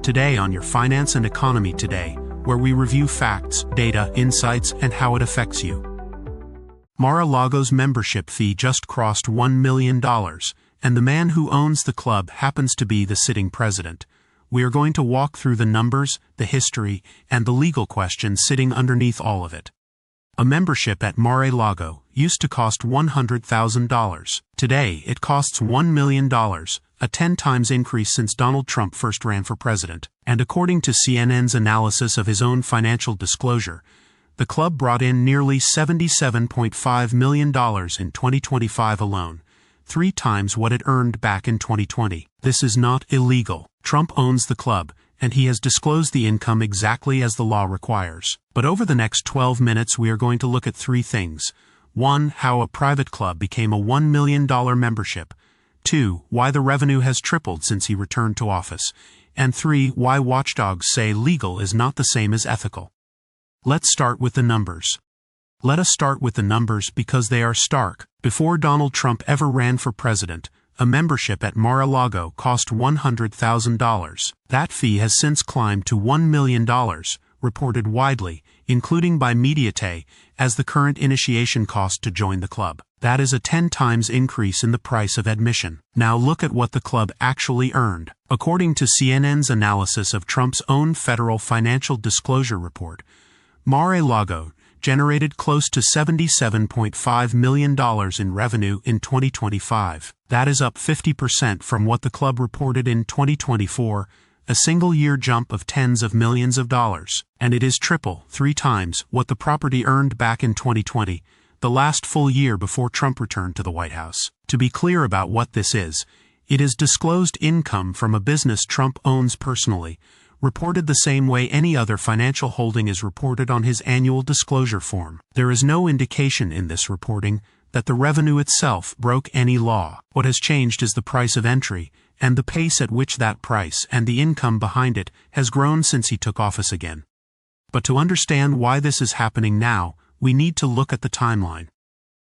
Today on your Finance and Economy Today, where we review facts, data, insights, and how it affects you. Mar-a-Lago's membership fee just crossed $1 million, and the man who owns the club happens to be the sitting president. We are going to walk through the numbers, the history, and the legal questions sitting underneath all of it. A membership at Mar-a-Lago used to cost $100,000. Today, it costs $1 million, a 10 times increase since Donald Trump first ran for president. And according to CNN's analysis of his own financial disclosure, the club brought in nearly $77.5 million in 2025 alone, 3 times what it earned back in 2020. This is not illegal. Trump owns the club, and he has disclosed the income exactly as the law requires. But over the next 12 minutes we are going to look at 3 things. 1. How a private club became a $1 million membership. 2. Why the revenue has tripled since he returned to office. And 3. Why watchdogs say legal is not the same as ethical. Let's start with the numbers. Let us start with the numbers because they are stark. Before Donald Trump ever ran for president, a membership at Mar-a-Lago cost $100,000. That fee has since climbed to $1 million, reported widely, including by Mediaite, as the current initiation cost to join the club. That is a 10 times increase in the price of admission. Now look at what the club actually earned. According to CNN's analysis of Trump's own federal financial disclosure report, Mar-a-Lago generated close to $77.5 million in revenue in 2025. That is up 50% from what the club reported in 2024, a single-year jump of tens of millions of dollars. And it is 3 times what the property earned back in 2020, the last full year before Trump returned to the White House. To be clear about what this is, it is disclosed income from a business Trump owns personally, reported the same way any other financial holding is reported on his annual disclosure form. There is no indication in this reporting that the revenue itself broke any law. What has changed is the price of entry, and the pace at which that price and the income behind it has grown since he took office again. But to understand why this is happening now, we need to look at the timeline.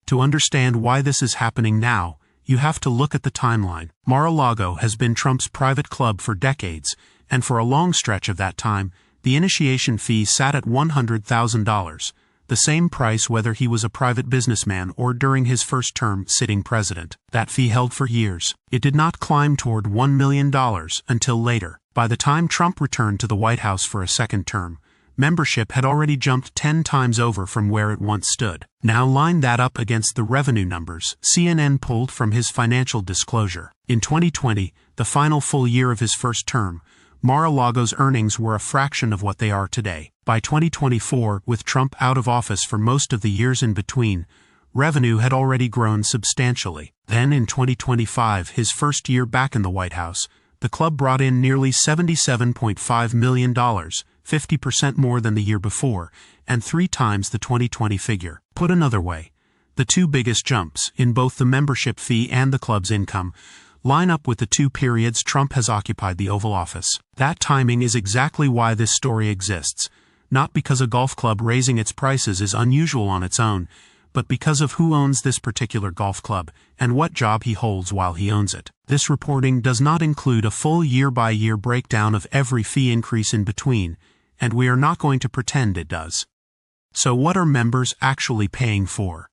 To understand why this is happening now, you have to look at the timeline. Mar-a-Lago has been Trump's private club for decades, and for a long stretch of that time, the initiation fee sat at $100,000, the same price whether he was a private businessman or during his first term sitting president. That fee held for years. It did not climb toward $1 million until later. By the time Trump returned to the White House for a second term, membership had already jumped 10 times over from where it once stood. Now line that up against the revenue numbers CNN pulled from his financial disclosure. In 2020, the final full year of his first term, Mar-a-Lago's earnings were a fraction of what they are today. By 2024, with Trump out of office for most of the years in between, revenue had already grown substantially. Then in 2025, his first year back in the White House, the club brought in nearly $77.5 million, 50% more than the year before, and 3 times the 2020 figure. Put another way, the 2 biggest jumps, in both the membership fee and the club's income, line up with the 2 periods Trump has occupied the Oval Office. That timing is exactly why this story exists, not because a golf club raising its prices is unusual on its own, but because of who owns this particular golf club and what job he holds while he owns it. This reporting does not include a full year-by-year breakdown of every fee increase in between, and we are not going to pretend it does. So what are members actually paying for?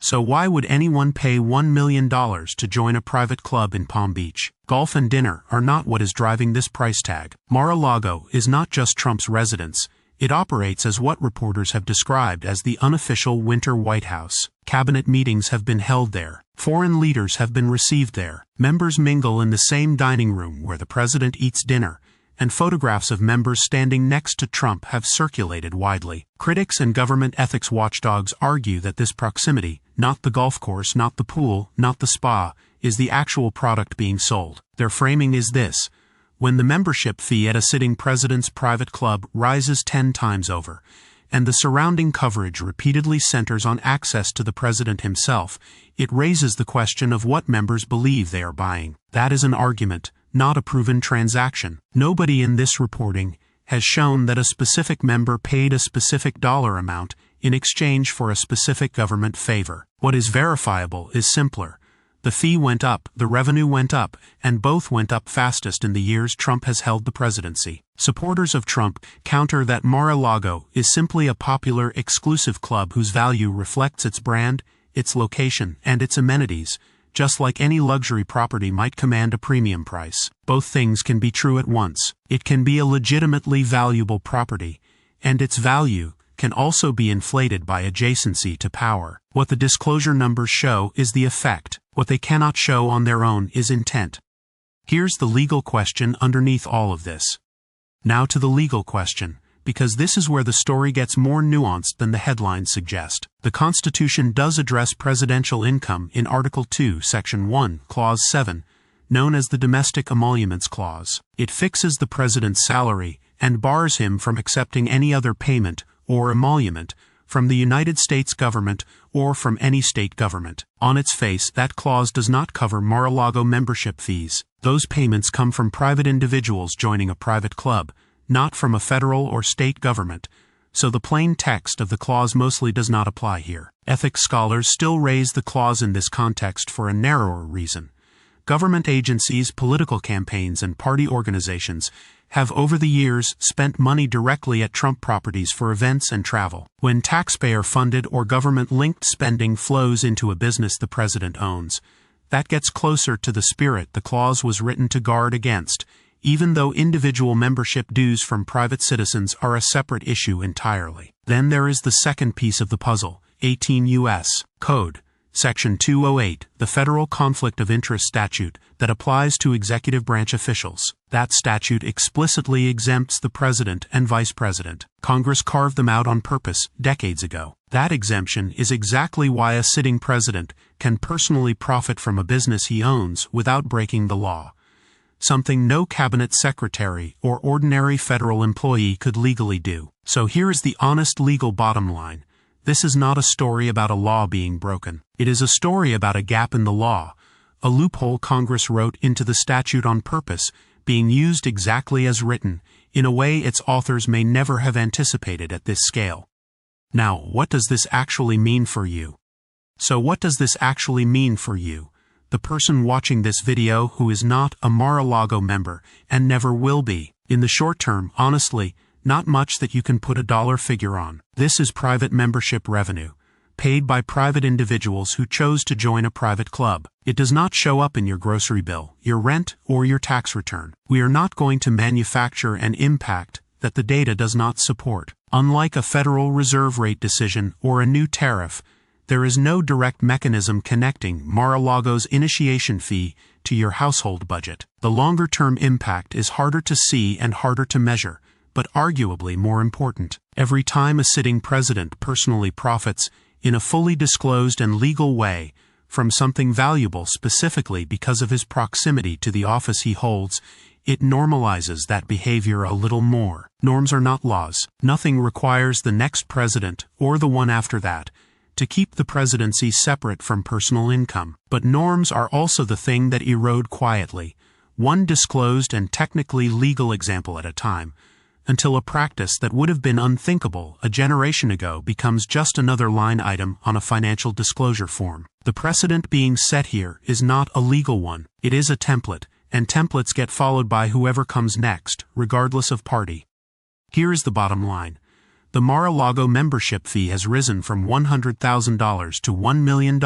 So why would anyone pay $1 million to join a private club in Palm Beach? Golf and dinner are not what is driving this price tag. Mar-a-Lago is not just Trump's residence. It operates as what reporters have described as the unofficial winter White House. Cabinet meetings have been held there. Foreign leaders have been received there. Members mingle in the same dining room where the president eats dinner, and photographs of members standing next to Trump have circulated widely. Critics and government ethics watchdogs argue that this proximity, not the golf course, not the pool, not the spa, is the actual product being sold. Their framing is this: when the membership fee at a sitting president's private club rises 10 times over, and the surrounding coverage repeatedly centers on access to the president himself, it raises the question of what members believe they are buying. That is an argument, not a proven transaction. Nobody in this reporting has shown that a specific member paid a specific dollar amount in exchange for a specific government favor. What is verifiable is simpler. The The fee went up, the revenue went up, and both went up fastest in the years Trump has held the presidency. Supporters of Trump counter that Mar-a-Lago is simply a popular, exclusive club whose value reflects its brand, its location, and its amenities, just like any luxury property might command a premium price. Both things can be true at once. It can be a legitimately valuable property, and its value can also be inflated by adjacency to power. What the disclosure numbers show is the effect. What they cannot show on their own is intent. Here's the legal question underneath all of this. Now to the legal question, because this is where the story gets more nuanced than the headlines suggest. The Constitution does address presidential income in Article 2, Section 1, Clause 7, known as the Domestic Emoluments Clause. It fixes the president's salary and bars him from accepting any other payment or emolument from the United States government or from any state government. On its face, that clause does not cover Mar-a-Lago membership fees. Those payments come from private individuals joining a private club, not from a federal or state government, so the plain text of the clause mostly does not apply here. Ethics scholars still raise the clause in this context for a narrower reason. Government agencies, political campaigns, and party organizations have over the years spent money directly at Trump properties for events and travel. When taxpayer-funded or government-linked spending flows into a business the president owns, that gets closer to the spirit the clause was written to guard against, even though individual membership dues from private citizens are a separate issue entirely. Then there is the second piece of the puzzle, 18 U.S. Code, Section 208, the Federal Conflict of Interest Statute that applies to executive branch officials. That statute explicitly exempts the president and vice president. Congress carved them out on purpose decades ago. That exemption is exactly why a sitting president can personally profit from a business he owns without breaking the law, something no cabinet secretary or ordinary federal employee could legally do. So here is the honest legal bottom line. This is not a story about a law being broken. It is a story about a gap in the law, a loophole Congress wrote into the statute on purpose, being used exactly as written, in a way its authors may never have anticipated at this scale. Now, what does this actually mean for you? So what does this actually mean for you, the person watching this video who is not a Mar-a-Lago member and never will be? In the short term, honestly, not much that you can put a dollar figure on. This is private membership revenue, paid by private individuals who chose to join a private club. It does not show up in your grocery bill, your rent, or your tax return. We are not going to manufacture an impact that the data does not support. Unlike a Federal Reserve rate decision or a new tariff, there is no direct mechanism connecting Mar-a-Lago's initiation fee to your household budget. The longer-term impact is harder to see and harder to measure, but arguably more important. Every time a sitting president personally profits, in a fully disclosed and legal way, from something valuable specifically because of his proximity to the office he holds, it normalizes that behavior a little more. Norms are not laws. Nothing requires the next president, or the one after that, to keep the presidency separate from personal income. But norms are also the thing that erode quietly, one disclosed and technically legal example at a time, until a practice that would have been unthinkable a generation ago becomes just another line item on a financial disclosure form. The precedent being set here is not a legal one. It is a template, and templates get followed by whoever comes next, regardless of party. Here is the bottom line. The Mar-a-Lago membership fee has risen from $100,000 to $1 million,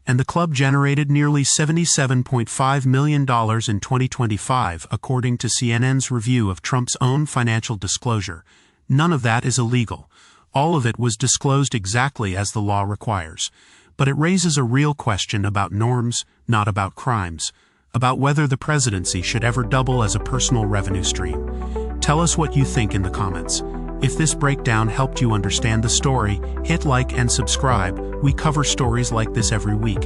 and the club generated nearly $77.5 million in 2025, according to CNN's review of Trump's own financial disclosure. None of that is illegal. All of it was disclosed exactly as the law requires. But it raises a real question about norms, not about crimes, about whether the presidency should ever double as a personal revenue stream. Tell us what you think in the comments. If this breakdown helped you understand the story, hit like and subscribe. We cover stories like this every week.